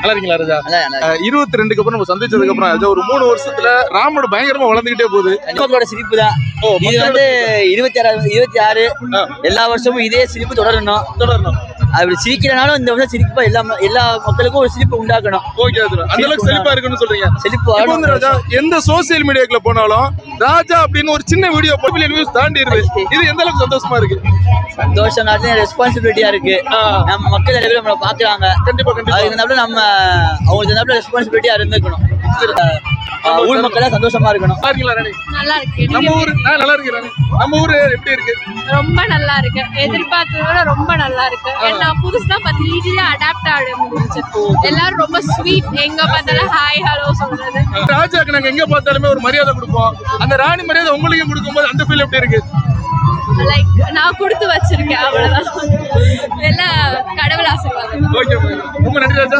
நல்லா இருக்கீங்களா ராஜா? 22க்கு அப்புறம் நம்ம சந்திச்சதுக்கு அப்புறம் ராஜா ஒரு 3 வருஷத்துல ராமோட பயங்கரமா வளர்ந்துகிட்டே போகுது. மக்களோட சிரிப்பு தான் இது வந்து 26 எல்லா வருஷமும் இதே சிரிப்பு தொடரணும். அப்படி சிரிக்கிறனாலும் இந்த வருஷம் சிரிப்பா எல்லா மக்களுக்கும் ஒரு சிரிப்பு உண்டாக்கணும். ஓகே அந்த அளவுக்கு செழிப்பா இருக்குன்னு சொல்றீங்க. செழிப்பு ராஜா எந்த சோசியல் மீடியாக்குள்ள போனாலும் ராஜா அப்படின்னு ஒரு சின்ன வீடியோ மில்லியன் வியூஸ் தாண்டிடுது. இது எந்த அளவுக்கு சந்தோஷமா இருக்கு? சந்தோஷம் ரெஸ்பான்சிபிலிட்டியா இருக்கு. நம்ம மக்கள் எல்லாரும் நம்மள பாக்குறாங்க. கண்டிப்பா அதுக்கு நம்ம அவங்களுக்கு ரெஸ்பான்சிபிலிட்டியா இருந்துக்கணும். ஊர் மக்கள் சந்தோஷமா இருக்கணும். நல்லா இருக்கு. நம்ம ஊர் நல்லா இருக்கு. நம்ம ஊரு எப்படி இருக்கு? ரொம்ப நல்லா இருக்கு. எதிர்பார்த்ததோட ரொம்ப நல்லா இருக்கு. நான் புதுசா பத்தி ஈஸியா அடாப்ட் ஆக முடிஞ்சு. எல்லாரும் ரொம்ப ஸ்வீட். எங்க பார்த்தாலும் ஹாய் ஹலோ சொல்றது. ராஜாக்கு நாங்க எங்க பார்த்தாலுமே ஒரு மரியாதை கொடுப்போம். அந்த ராணி மரியாதை உங்களுக்கு கொடுக்கும்போது அந்த ஃபீல் எப்படி இருக்கு? லைக் நான் கொடுத்து வச்சிருக்கேன் அவ்வளவுதான். எல்லாம் கடவுள் ஆசீர்வாதம். ஓகே ரொம்ப நன்றி ராஜா.